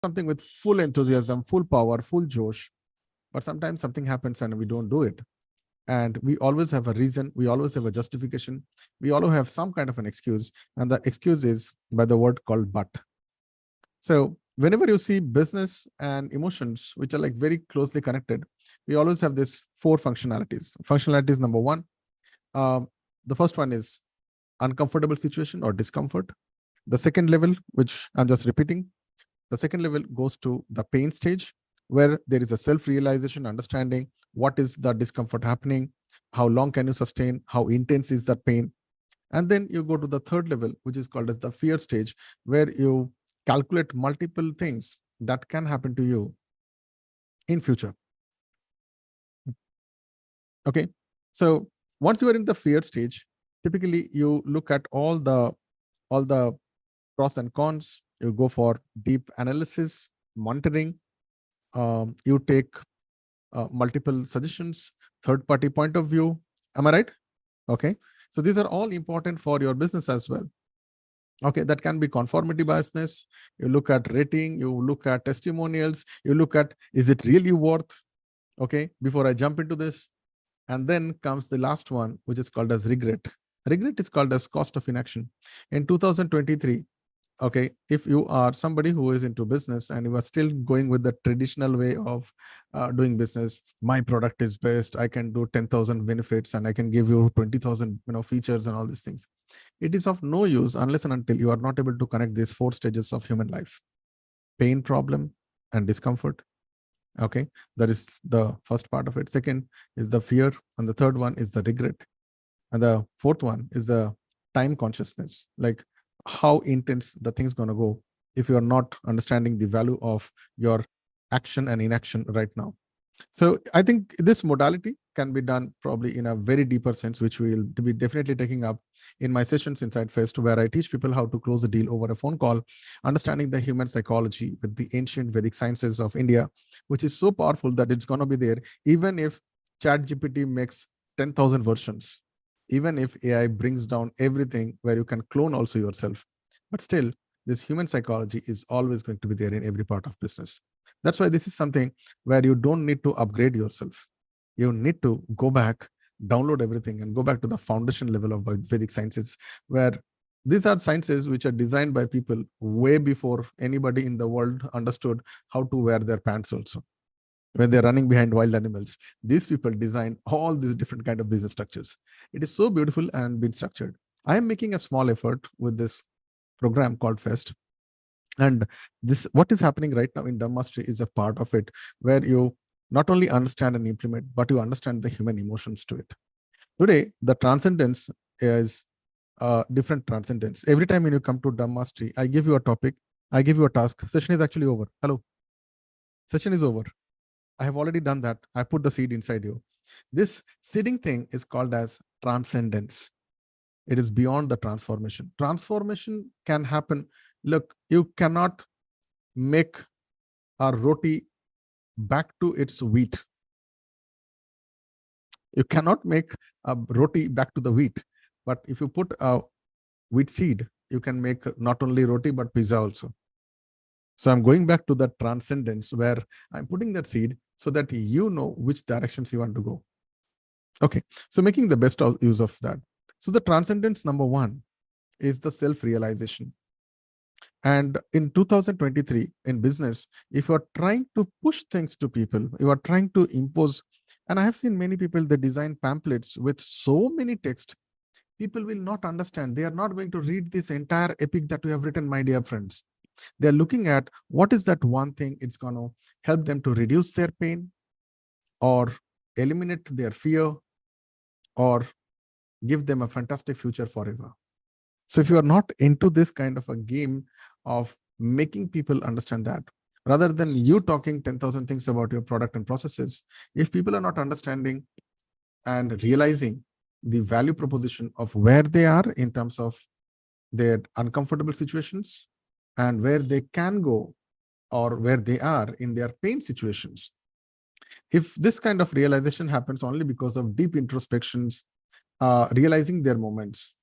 something with full enthusiasm, full power, full josh, but sometimes something happens and we don't do it. And we always have a reason, we always have a justification, we always have some kind of an excuse, and the excuse is by the word called but. So whenever you see business and emotions, which are like very closely connected, we always have this four functionalities. Functionalities number one, the first one is uncomfortable situation or discomfort. The second level, which I'm just repeating, the second level goes to the pain stage, where there is a self-realization, understanding what is the discomfort happening, how long can you sustain, how intense is that pain. And then you go to the third level, which is called as the fear stage, where you calculate multiple things that can happen to you in future. Okay, so once you are in the fear stage, typically you look at all the pros and cons. You go for deep analysis, monitoring. You take multiple suggestions, third-party point of view. Am I right? Okay, so these are all important for your business as well. Okay, that can be conformity biasness. You look at rating, you look at testimonials, you look at, is it really worth? Okay, before I jump into this. And then comes the last one, which is called as regret. Regret is called as cost of inaction. In 2023, okay, if you are somebody who is into business and you are still going with the traditional way of doing business, my product is best, I can do 10,000 benefits and I can give you 20,000 features and all these things, it is of no use unless and until you are not able to connect these four stages of human life: pain, problem, and discomfort. Okay, that is the first part of it. Second is the fear, and the third one is the regret, and the fourth one is the time consciousness, like how intense the thing's going to go if you are not understanding the value of your action and inaction right now. So I think this modality can be done probably in a very deeper sense, which we will be definitely taking up in my sessions inside Fest, where I teach people how to close a deal over a phone call, understanding the human psychology with the ancient Vedic sciences of India, which is so powerful that it's going to be there even if ChatGPT makes 10,000 versions, even if AI brings down everything where you can clone also yourself. But still, this human psychology is always going to be there in every part of business. That's why this is something where you don't need to upgrade yourself. You need to go back, download everything, and go back to the foundation level of Vedic sciences, where these are sciences which are designed by people way before anybody in the world understood how to wear their pants also. When they're running behind wild animals, these people design all these different kind of business structures. It is so beautiful and been structured. I am making a small effort with this program called Fest. And this, what is happening right now in Dhammastery is a part of it, where you not only understand and implement, but you understand the human emotions to it. Today, the transcendence is different transcendence. Every time when you come to Dhammastery, I give you a topic, I give you a task. Session is actually over. Hello. Session is over. I have already done that. I put the seed inside you. This seeding thing is called as transcendence. It is beyond the transformation. Transformation can happen. Look, you cannot make a roti back to its wheat. You cannot make a roti back to the wheat. But if you put a wheat seed, you can make not only roti, but pizza also. So I'm going back to that transcendence where I'm putting that seed so that you know which directions you want to go. Okay, so making the best use of that. So the transcendence number one is the self-realization. And in 2023, in business, if you are trying to push things to people, you are trying to impose, and I have seen many people, they design pamphlets with so many text, people will not understand. They are not going to read this entire epic that we have written, my dear friends. They're looking at what is that one thing it's going to help them to reduce their pain or eliminate their fear or give them a fantastic future forever. So if you are not into this kind of a game of making people understand that, rather than you talking 10,000 things about your product and processes, if people are not understanding and realizing the value proposition of where they are in terms of their uncomfortable situations and where they can go or where they are in their pain situations, if this kind of realization happens only because of deep introspections, realizing their moments,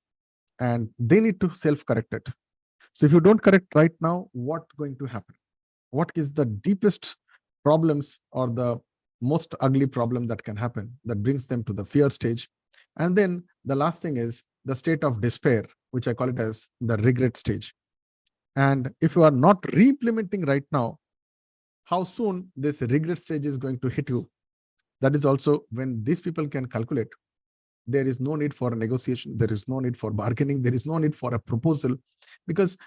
and they need to self-correct it. So if you don't correct right now, what's going to happen? what is the deepest problems or the most ugly problem that can happen that brings them to the fear stage. And then the last thing is the state of despair, which I call it as the regret stage. And if you are not re-implementing right now, how soon this regret stage is going to hit you, that is also when these people can calculate. There is no need for a negotiation. There is no need for bargaining. There is no need for a proposal, because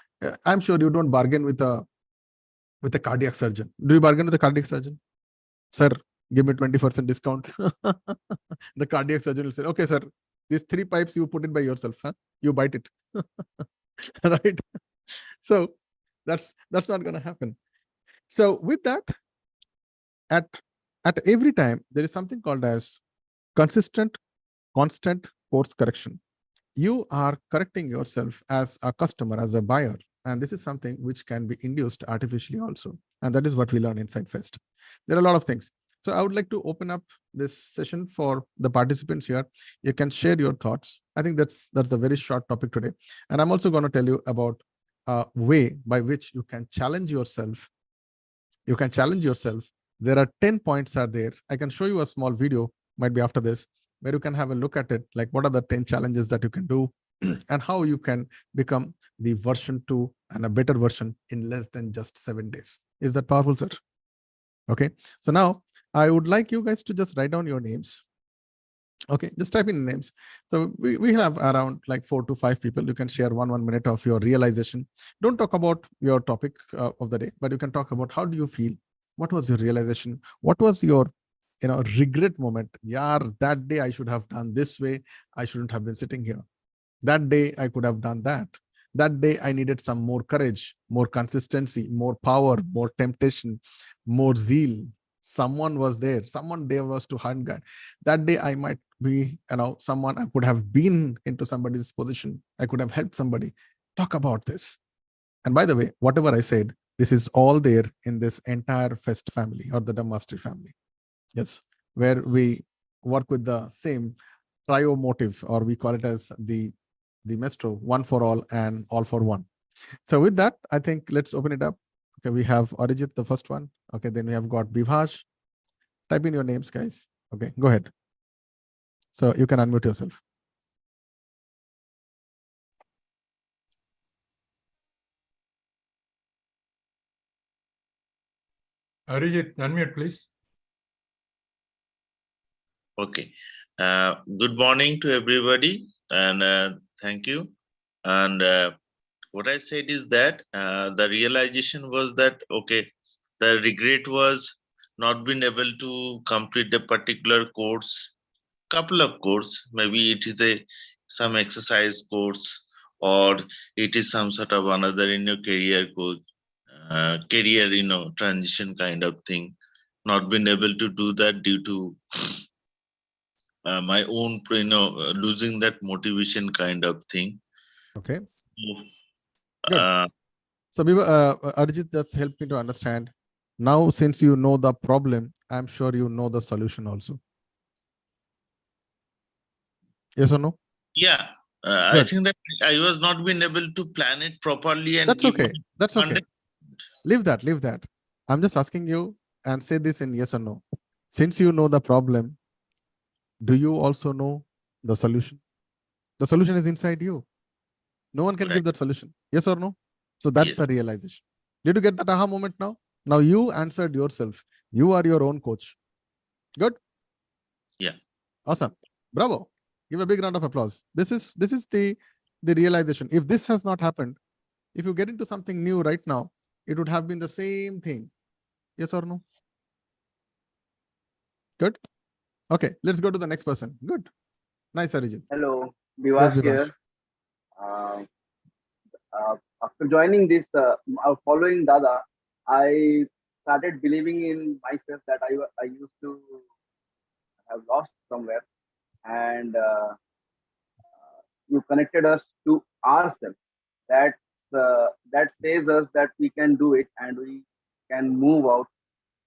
I'm sure you don't bargain with a cardiac surgeon. Do you bargain with a cardiac surgeon? Sir, give me 20% discount. The cardiac surgeon will say, okay, sir, these 3 pipes you put it by yourself. Huh? You bite it. Right? So that's not going to happen. So with that, at every time, there is something called as consistent, constant course correction. You are correcting yourself as a customer, as a buyer. And this is something which can be induced artificially also. And that is what we learn inside Fest. There are a lot of things. So I would like to open up this session for the participants here. You can share your thoughts. I think that's a very short topic today. And I'm also going to tell you about a way by which you can challenge yourself. You can challenge yourself. There are 10 points are there. I can show you a small video, might be after this, where you can have a look at it, like what are the 10 challenges that you can do and how you can become the version 2 and a better version in less than just 7 days. Is that powerful, sir? Okay. So now I would like you guys to just write down your names. Okay, just type in names. So we have around like 4 to 5 people. You can share 1 minute of your realization. Don't talk about your topic of the day, but you can talk about how do you feel? What was your realization? What was your regret moment? Yeah, that day I should have done this way. I shouldn't have been sitting here. That day I could have done that. That day I needed some more courage, more consistency, more power, more temptation, more zeal. Someone was there. Someone there was to hand guide. That day I might be, someone, I could have been into somebody's position. I could have helped somebody. Talk about this. And by the way, whatever I said, this is all there in this entire Fest family or the Mastery family. Yes, where we work with the same trio motive, or we call it as the Maestro, one for all and all for one. So with that, I think let's open it up. Okay, we have Arijit, the first one. Okay, then we have got Bivhash. Type in your names, guys. Okay, go ahead. So you can unmute yourself. Arijit, unmute, please. Okay. Good morning to everybody, and thank you. And what I said is that the realization was that, okay, the regret was not being able to complete a particular course, couple of course, maybe it is some exercise course, or it is some sort of another career course, career transition kind of thing, not being able to do that due to my own losing that motivation kind of thing. Okay. Good. So Arijit, that's helped me to understand. Now, since you know the problem, I'm sure you know the solution also. Yes or no? Yeah. I think that I was not being able to plan it properly, and that's okay. That's okay. Leave that. I'm just asking you, and say this in yes or no. Since you know the problem, do you also know the solution? The solution is inside you. No one can give that solution. Yes or no? So that's the realization. Did you get that aha moment now? Now you answered yourself. You are your own coach. Good? Yeah. Awesome. Bravo. Give a big round of applause. This is the realization. If this has not happened, if you get into something new right now, it would have been the same thing. Yes or no? Good. Okay, let's go to the next person. Good. Nice, Arijit. Hello, Vivash here. After joining this, following DADA, I started believing in myself that I used to have lost somewhere, and you connected us to ourselves. That says us that we can do it and we can move out.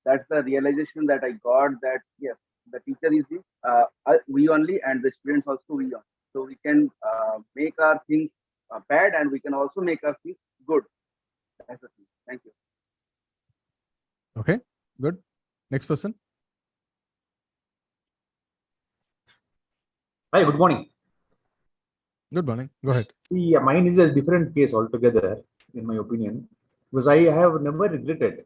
That's the realization that I got, that yes, the teacher is we only, and the students also we only. So we can make our things bad, and we can also make our things good. That's the thing. Thank you. Okay, good. Next person. Hi, good morning. Good morning. Go ahead. See, mine is a different case altogether, in my opinion, because I have never regretted.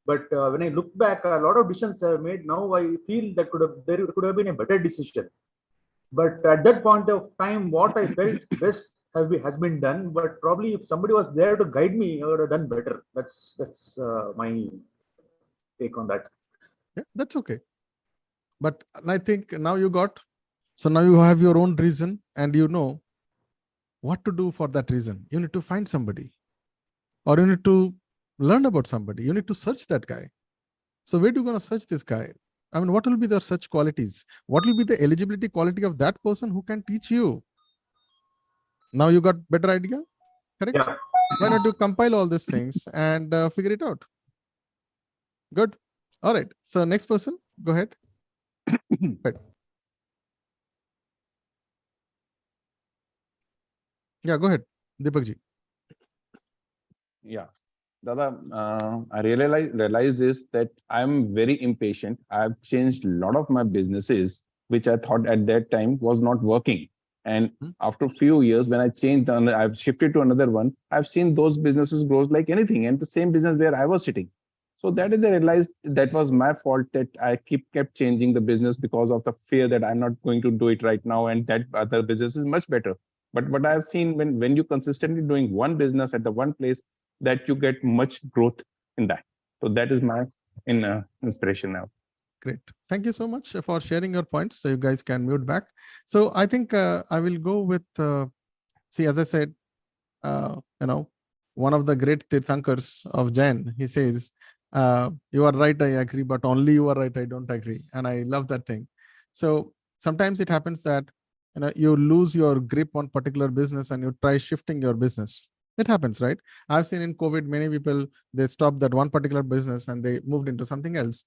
But when I look back, a lot of decisions I have made. Now I feel that there could have been a better decision. But at that point of time, what I felt best has been done. But probably if somebody was there to guide me, I would have done better. That's my take on that. Yeah, that's okay. But I think now you got, so now you have your own reason and you know what to do for that reason. You need to find somebody or you need to learn about somebody. You need to search that guy. So where are you going to search this guy? I mean, what will be the search qualities? What will be the eligibility quality of that person who can teach you? Now you got better idea, correct? Yeah. Why not you compile all these things and figure it out? Good. All right. So next person, go ahead. Right. Yeah, go ahead, Deepak ji. Yeah, Dada, I realized this that I'm very impatient. I've changed a lot of my businesses, which I thought at that time was not working. And after a few years, when I changed, I've shifted to another one. I've seen those businesses grow like anything, and the same business where I was sitting. So that is I realized that was my fault that I kept changing the business because of the fear that I'm not going to do it right now, and that other business is much better. But what I've seen when you consistently doing one business at the one place, that you get much growth in that. So that is my inspiration now. Great. Thank you so much for sharing your points. So you guys can mute back. So I think I will go with, see, as I said, one of the great Tirthankars of Jain, he says, you are right, I agree, but only you are right, I don't agree. And I love that thing. So sometimes it happens that you lose your grip on particular business and you try shifting your business. It happens, right? I've seen in COVID, many people, they stopped that one particular business and they moved into something else,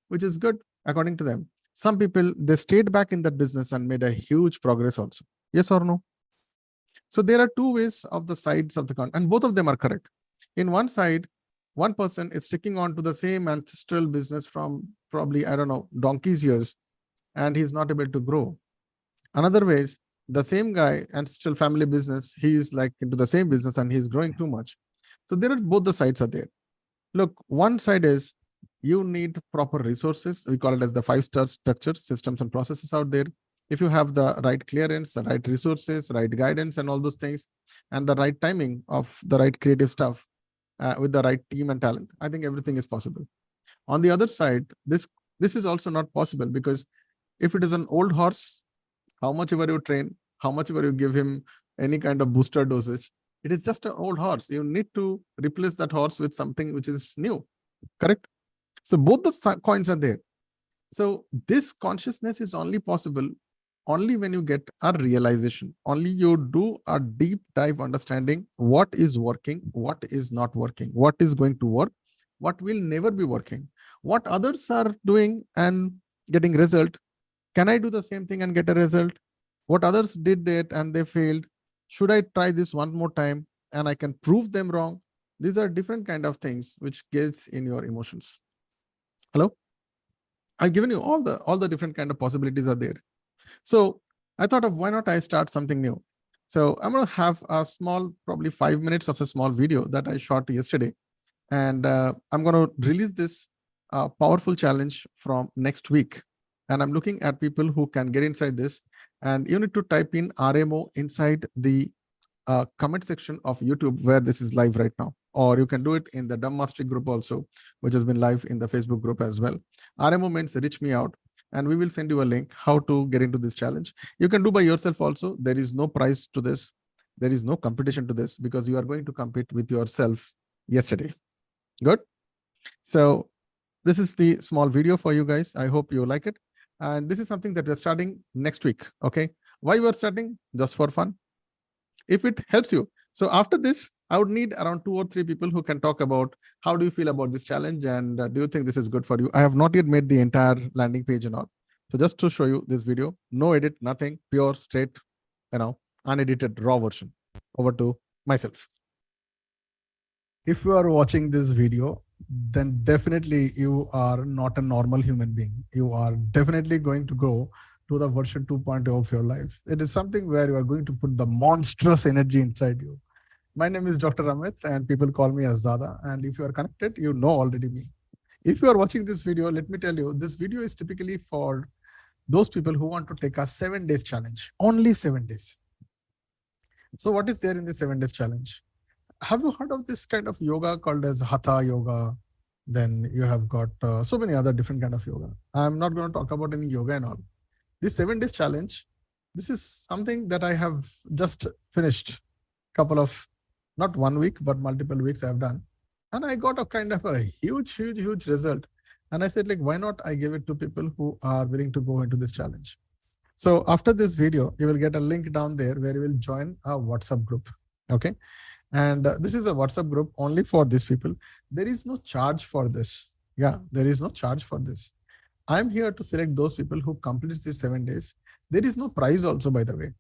which is good according to them. Some people, they stayed back in that business and made a huge progress also. Yes or no? So there are two ways of the sides of the coin, and both of them are correct. In one side, one person is sticking on to the same ancestral business from probably, I don't know, donkey's years, and he's not able to grow. Another way is the same guy, ancestral family business, he is like into the same business and he's growing too much. So there are both the sides are there. Look, one side is you need proper resources. We call it as the 5-star structure, systems and processes out there. If you have the right clearance, the right resources, right guidance and all those things, and the right timing of the right creative stuff with the right team and talent, I think everything is possible. On the other side, this is also not possible, because if it is an old horse, how much ever you train, how much ever you give him any kind of booster dosage, it is just an old horse. You need to replace that horse with something which is new, correct? So both the coins are there. So this consciousness is only possible only when you get a realization, only you do a deep dive understanding what is working, what is not working, what is going to work, what will never be working, what others are doing and getting result. Can I do the same thing and get a result? What others did that and they failed. Should I try this one more time and I can prove them wrong? These are different kind of things which gets in your emotions. Hello? I've given you all the different kind of possibilities are there. So I thought of why not I start something new. So I'm going to have a small, probably 5 minutes of a small video that I shot yesterday. And I'm going to release this powerful challenge from next week. And I'm looking at people who can get inside this. And you need to type in RMO inside the comment section of YouTube where this is live right now. Or you can do it in the Dumb Mastery group also, which has been live in the Facebook group as well. RMO means reach me out. And we will send you a link how to get into this challenge. You can do by yourself also. There is no prize to this. There is no competition to this, because you are going to compete with yourself yesterday. Good. So this is the small video for you guys. I hope you like it. And this is something that we're starting next week. Okay. Why we're starting? Just for fun. If it helps you. So after this, I would need around 2 or 3 people who can talk about how do you feel about this challenge and do you think this is good for you? I have not yet made the entire landing page and all. So just to show you this video, no edit, nothing, pure, straight, unedited, raw version. Over to myself. If you are watching this video, then definitely you are not a normal human being. You are definitely going to go to the version 2.0 of your life. It is something where you are going to put the monstrous energy inside you. My name is Dr. Amit and people call me as Dada. And if you are connected, you know already me. If you are watching this video, let me tell you, this video is typically for those people who want to take a 7 days challenge, only 7 days. So what is there in the 7 days challenge? Have you heard of this kind of yoga called as Hatha yoga? Then you have got so many other different kind of yoga. I'm not going to talk about any yoga and all. This 7 days challenge, this is something that I have just finished couple of, not 1 week, but multiple weeks I've done. And I got a kind of a huge result. And I said, like, why not I give it to people who are willing to go into this challenge? So after this video, you will get a link down there where you will join a WhatsApp group. Okay. And this is a WhatsApp group only for these people. There is no charge for this. Yeah, there is no charge for this. I'm here to select those people who complete these 7 days. There is no prize also, by the way.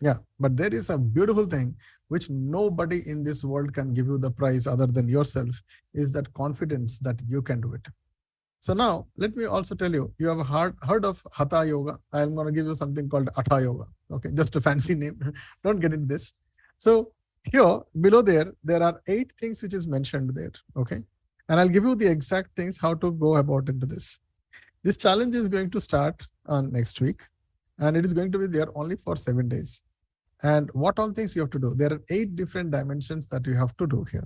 Yeah, but there is a beautiful thing which nobody in this world can give you the prize other than yourself, is that confidence that you can do it. So now let me also tell you, you have heard of Hatha yoga. I'm going to give you something called Hatha yoga. Okay, just a fancy name. Don't get into this. So here below there are 8 things which is mentioned there. Okay, and I'll give you the exact things how to go about into this. This challenge is going to start on next week, and it is going to be there only for 7 days. And what all things you have to do? There are 8 different dimensions that you have to do here.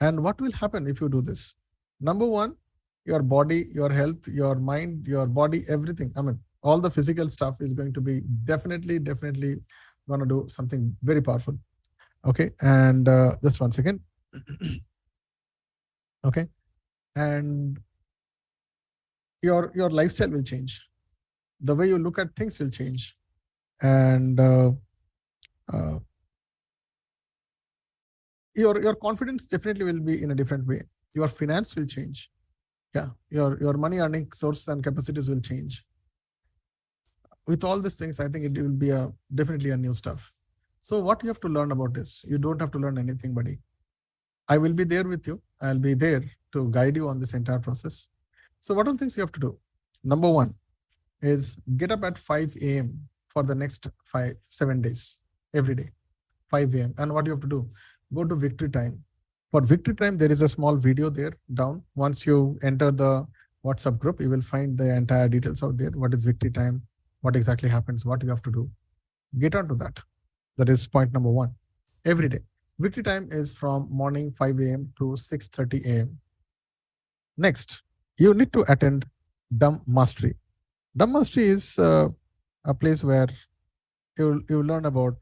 And what will happen if you do this? Number 1, your body, your health, your mind, your body, everything. I mean, all the physical stuff is going to be definitely going to do something very powerful. Okay, and just 1 second. Okay, and your lifestyle will change. The way you look at things will change, and your confidence definitely will be in a different way. Your finance will change. Yeah, your money earning source and capacities will change. With all these things, I think it will be definitely a new stuff. So what you have to learn about this? You don't have to learn anything, buddy. I will be there with you. I'll be there to guide you on this entire process. So what are the things you have to do? Number 1 is get up at 5 a.m. for the next 7 days, every day, 5 a.m. And what you have to do? Go to Victory Time. For Victory Time, there is a small video there down. Once you enter the WhatsApp group, you will find the entire details out there. What is Victory Time? What exactly happens? What you have to do? Get onto that. That is point number 1. Every day. Victory Time is from morning 5 a.m. to 6:30 a.m. Next, you need to attend Dumb Mastery. Dumb Mastery is a place where you learn about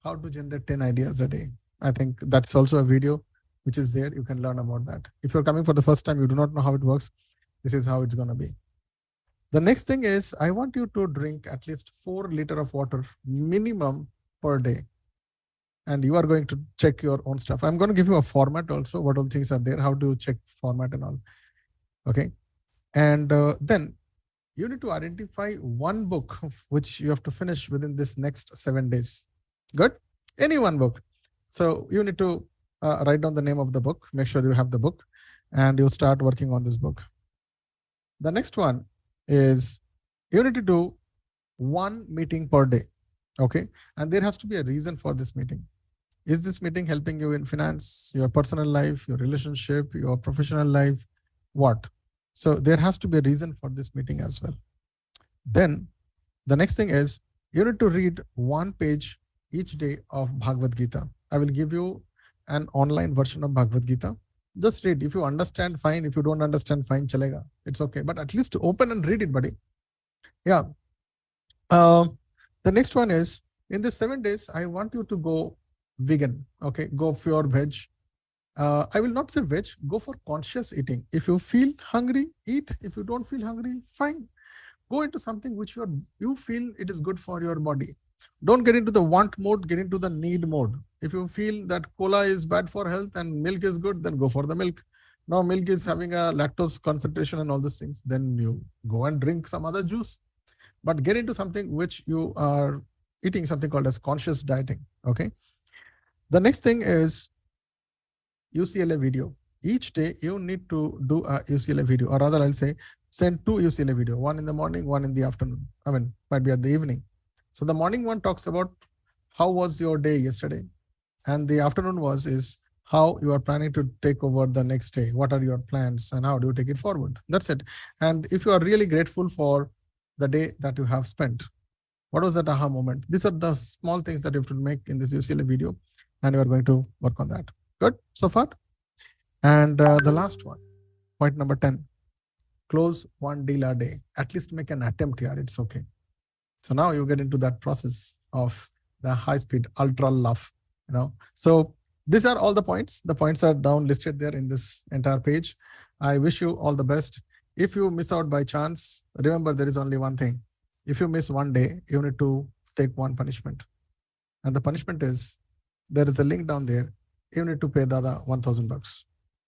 how to generate 10 ideas a day. I think that's also a video which is there. You can learn about that. If you're coming for the first time, you do not know how it works, this is how it's going to be. The next thing is, I want you to drink at least 4 liters of water minimum per day. And you are going to check your own stuff. I'm going to give you a format also, what all things are there, how to check format and all. Okay. And then you need to identify 1 book which you have to finish within this next 7 days. Good? Any 1 book. So you need to write down the name of the book, make sure you have the book, and you start working on this book. The next one is you need to do 1 meeting per day. Okay. And there has to be a reason for this meeting. Is this meeting helping you in finance, your personal life, your relationship, your professional life? What? So there has to be a reason for this meeting as well. Then the next thing is you need to read 1 page each day of Bhagavad Gita. I will give you an online version of Bhagavad Gita. Just read. If you understand, fine. If you don't understand, fine, chalega. It's okay. But at least open and read it, buddy. Yeah. The next one is, in the 7 days, I want you to go vegan. Okay. Go pure veg. I will not say veg. Go for conscious eating. If you feel hungry, eat. If you don't feel hungry, fine. Go into something which you feel it is good for your body. Don't get into the want mode, get into the need mode. If you feel that cola is bad for health and milk is good, then go for the milk. Now milk is having a lactose concentration and all these things, then you go and drink some other juice. But get into something which you are eating, something called as conscious dieting. Okay. The next thing is UCLA video. Each day you need to do a UCLA video, or rather I'll say send 2 UCLA video, one in the morning, one in the afternoon. I mean, might be at the evening. So the morning one talks about how was your day yesterday, and the afternoon is how you are planning to take over the next day. What are your plans and how do you take it forward? That's it. And if you are really grateful for the day that you have spent, what was that aha moment? These are the small things that you have to make in this UCLA video, and you are going to work on that. Good so far? And the last one, point number 10, close one deal a day. At least make an attempt here. It's okay. So now you get into that process of the high speed, ultra love, So these are all the points. The points are down listed there in this entire page. I wish you all the best. If you miss out by chance, remember there is only one thing. If you miss one day, you need to take one punishment. And the punishment is, there is a link down there. You need to pay DADA $1,000.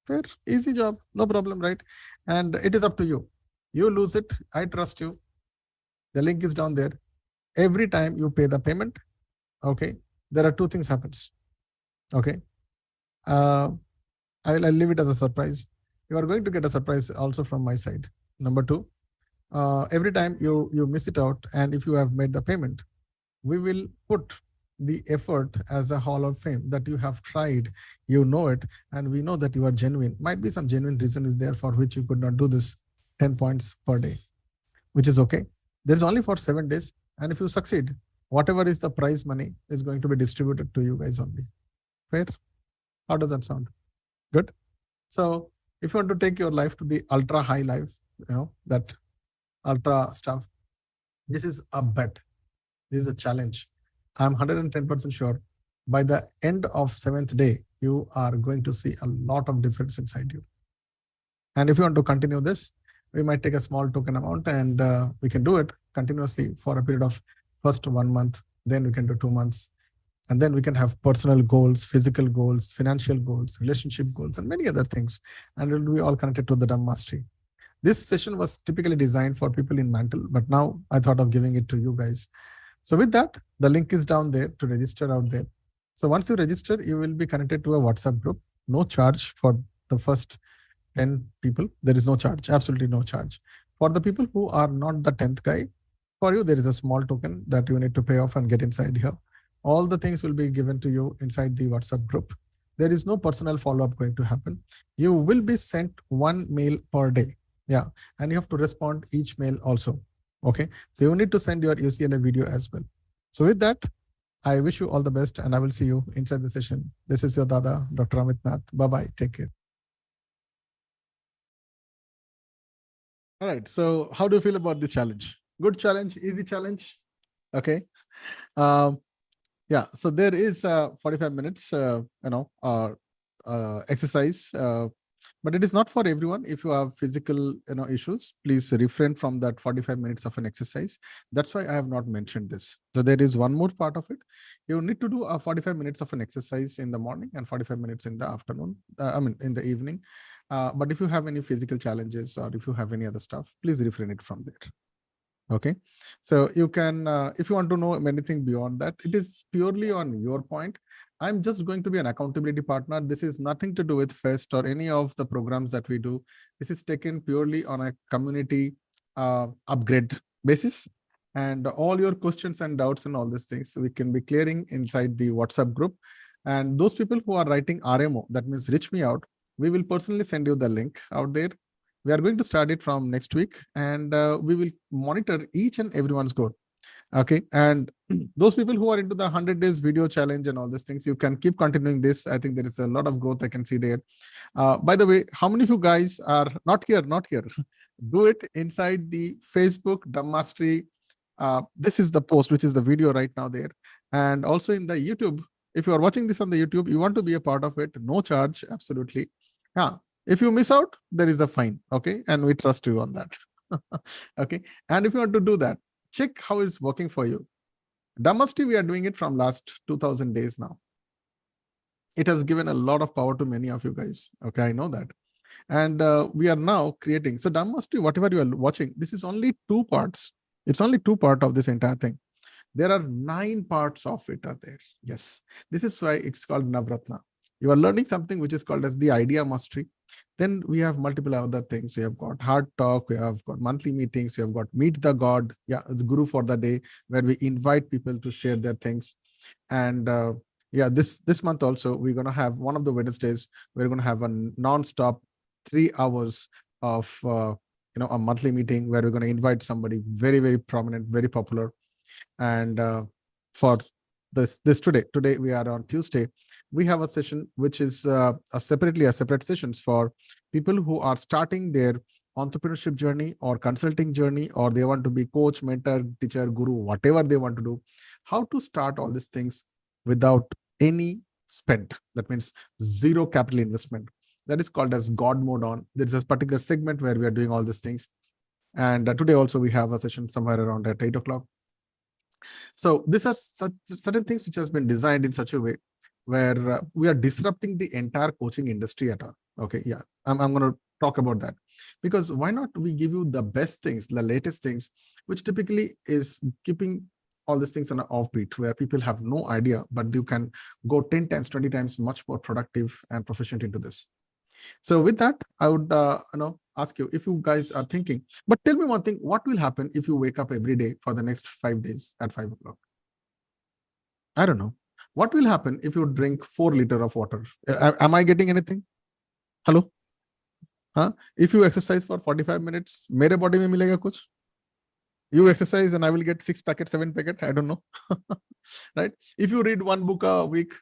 Fair, easy job, no problem, right? And it is up to you. You lose it, I trust you. The link is down there. Every time you pay the payment, okay, there are 2 things happens. Okay. I'll leave it as a surprise. You are going to get a surprise also from my side. Number 2, every time you miss it out, and if you have made the payment, we will put the effort as a hall of fame that you have tried, you know it, and we know that you are genuine. Might be some genuine reason is there for which you could not do this 10 points per day, which is okay. There's only for 7 days. And if you succeed, whatever is the prize money is going to be distributed to you guys only. Fair? How does that sound? Good. So if you want to take your life to the ultra high life, that ultra stuff, this is a bet. This is a challenge. I'm 110% sure by the end of 7th day, you are going to see a lot of difference inside you. And if you want to continue this, we might take a small token amount and we can do it continuously for a period of first 1 month, then we can do 2 months. And then we can have personal goals, physical goals, financial goals, relationship goals, and many other things. And it will be all connected to the Dhamma mastery. This session was typically designed for people in Mantle, but now I thought of giving it to you guys. So with that, the link is down there to register out there. So once you register, you will be connected to a WhatsApp group. No charge for the first 10 people. There is no charge, absolutely no charge. For the people who are not the 10th guy, for you, there is a small token that you need to pay off and get inside here. All the things will be given to you inside the WhatsApp group. There is no personal follow-up going to happen. You will be sent 1 mail per day. Yeah. And you have to respond each mail also. Okay. So you need to send your UCLA video as well. So with that, I wish you all the best and I will see you inside the session. This is your Dada, Dr. AMIT NATH. Bye-bye. Take care. All right. So how do you feel about this challenge? Good challenge, easy challenge. Okay. Yeah. So there is 45 minutes, exercise. But it is not for everyone. If you have physical issues, please refrain from that 45 minutes of an exercise. That's why I have not mentioned this. So there is one more part of it. You need to do a 45 minutes of an exercise in the morning and 45 minutes in the afternoon, in the evening. But if you have any physical challenges or if you have any other stuff, please refrain it from there. Okay. So you can, if you want to know anything beyond that, it is purely on your point. I'm just going to be an accountability partner. This is nothing to do with FEST or any of the programs that we do. This is taken purely on a community upgrade basis. And all your questions and doubts and all these things we can be clearing inside the WhatsApp group. And those people who are writing RMO, that means reach me out, we will personally send you the link out there. We are going to start it from next week and we will monitor each and everyone's code. Okay. And those people who are into the 100 days video challenge and all these things, you can keep continuing this. I think there is a lot of growth I can see there. By the way, how many of you guys are not here? Do it inside the Facebook Dhamma Mastery. This is the post, which is the video right now there. And also in the YouTube, if you are watching this on the YouTube, you want to be a part of it, no charge, absolutely. Yeah. If you miss out, there is a fine. Okay. And we trust you on that. Okay. And if you want to do that, check how it's working for you. Dhamma Mastery, we are doing it from last 2000 days now. It has given a lot of power to many of you guys. Okay. I know that. And we are now creating. So Dhamma Mastery, whatever you are watching, this is only 2 parts. It's only 2 parts of this entire thing. There are 9 parts of it are there. Yes. This is why it's called Navratna. You are learning something which is called as the idea mastery. Then we have multiple other things. We have got heart talk, we have got monthly meetings, we have got meet the God. Yeah, it's guru for the day, where we invite people to share their things. And yeah, this month also, we're going to have one of the Wednesdays, we're going to have a non-stop 3 hours of a monthly meeting where we're going to invite somebody very, very prominent, very popular. And for this today we are on Tuesday, we have a session which is a separate sessions for people who are starting their entrepreneurship journey or consulting journey, or they want to be coach, mentor, teacher, guru, whatever they want to do, how to start all these things without any spend. That means zero capital investment. That is called as God mode on. There is a particular segment where we are doing all these things. And today also we have a session somewhere around at 8 o'clock. So these are certain things which has been designed in such a way where we are disrupting the entire coaching industry at all. Okay, yeah, I'm going to talk about that, because why not we give you the best things, the latest things, which typically is keeping all these things on an offbeat, where people have no idea, but you can go 10 times, 20 times much more productive and proficient into this. So with that, I would ask you if you guys are thinking, but tell me one thing, what will happen if you wake up every day for the next 5 days at 5 o'clock? I don't know. What will happen if you drink 4 liters of water? Am I getting anything? Hello? Huh? If you exercise for 45 minutes, mere body mein milega kuch? You exercise and I will get 6 packets, 7 packets. I don't know. Right? If you read 1 book a week,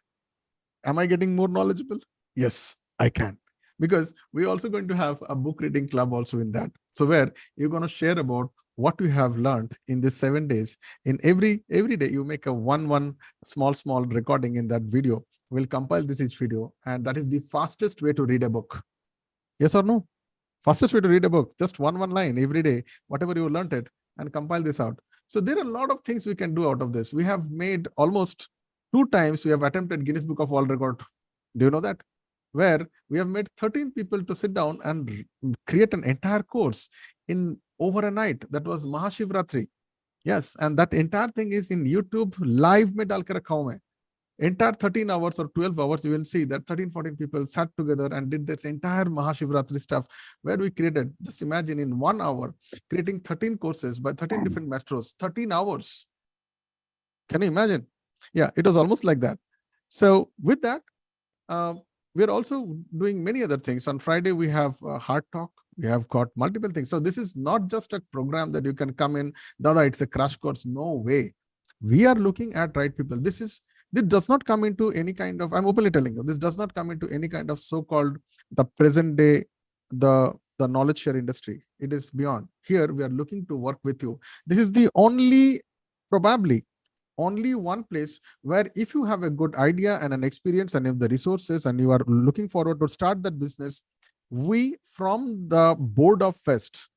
am I getting more knowledgeable? Yes, I can. Because we're also going to have a book reading club also in that. So where you're going to share about what you have learned in these 7 days. In every day, you make a one small recording in that video. We'll compile this each video. And that is the fastest way to read a book. Yes or no? Fastest way to read a book. Just one line every day, whatever you learned it, and compile this out. So there are a lot of things we can do out of this. We have made almost 2 times, we have attempted Guinness Book of World Record. Do you know that? Where we have made 13 people to sit down and create an entire course in over a night. That was Mahashivratri. Yes, and that entire thing is in YouTube live mein dal ke rakha hu main. Entire 13 hours or 12 hours, you will see that 13-14 people sat together and did this entire Mahashivratri stuff, where we created, just imagine, in 1 hour, creating 13 courses by 13 different masters, 13 hours. Can you imagine? Yeah, it was almost like that. So with that, we're also doing many other things. On Friday, we have Heart Talk. We have got multiple things. So this is not just a program that you can come in, Dada, it's a crash course. No way. We are looking at right people. This does not come into any kind of, I'm openly telling you, this does not come into any kind of so-called the present day, the knowledge share industry. It is beyond. Here, we are looking to work with you. This is the probably only one place where if you have a good idea and an experience and if the resources and you are looking forward to start that business, we from the board of Fest,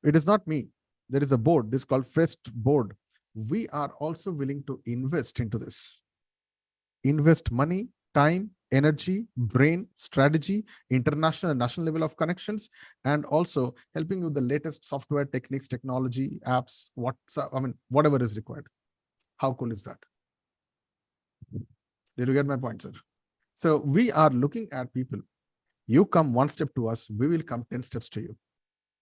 it is not me, there is a board, this is called Fest board. We are also willing to invest into this. Invest money, time, energy, brain, strategy, international and national level of connections, and also helping you with the latest software techniques, technology, apps, whatever is required. How cool is that? Did you get my point, sir? So we are looking at people. You come 1 step to us, we will come 10 steps to you.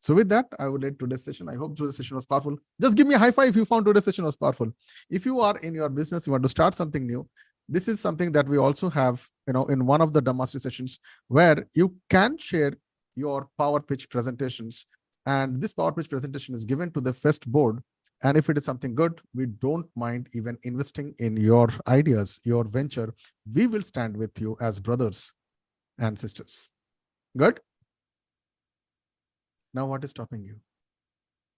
So with that, I would end today's session. I hope today's session was powerful. Just give me a high five if you found today's session was powerful. If you are in your business, you want to start something new, this is something that we also have, in one of the Dhamma Mastery sessions, where you can share your power pitch presentations. And this power pitch presentation is given to the Fest board. And if it is something good, we don't mind even investing in your ideas, your venture. We will stand with you as brothers and sisters. Good? Now, what is stopping you?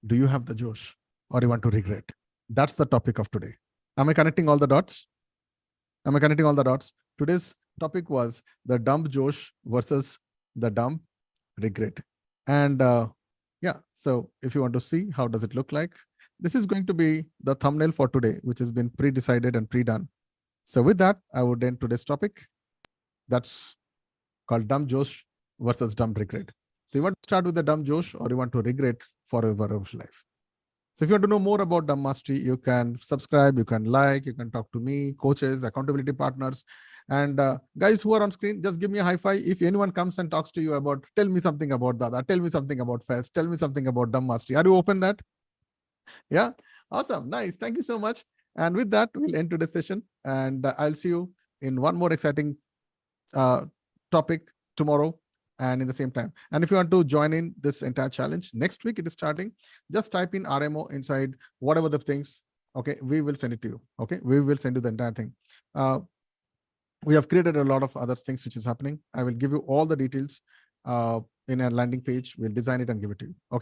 Do you have the Josh or you want to regret? That's the topic of today. Am I connecting all the dots? Am I connecting all the dots? Today's topic was the dumb Josh versus the dumb regret. And yeah, so if you want to see how does it look like, this is going to be the thumbnail for today, which has been pre-decided and pre-done. So with that, I would end today's topic. That's called dumb Josh versus dumb regret. So you want to start with the dumb Josh or you want to regret forever of life. So if you want to know more about Dhamma Mastery, you can subscribe, you can like, you can talk to me, coaches, accountability partners, And guys who are on screen, just give me a high five if anyone comes and talks to you about, tell me something about Dada, tell me something about Fest, tell me something about Dham Mastery. Are you open that? Yeah, awesome, nice. Thank you so much. And with that, we'll end today's session, and I'll see you in one more exciting topic tomorrow and in the same time. And if you want to join in this entire challenge, next week it is starting. Just type in RMO inside whatever the things. Okay, we will send it to you. Okay, we will send you the entire thing. We have created a lot of other things which is happening. I will give you all the details in a landing page. We'll design it and give it to you. Okay.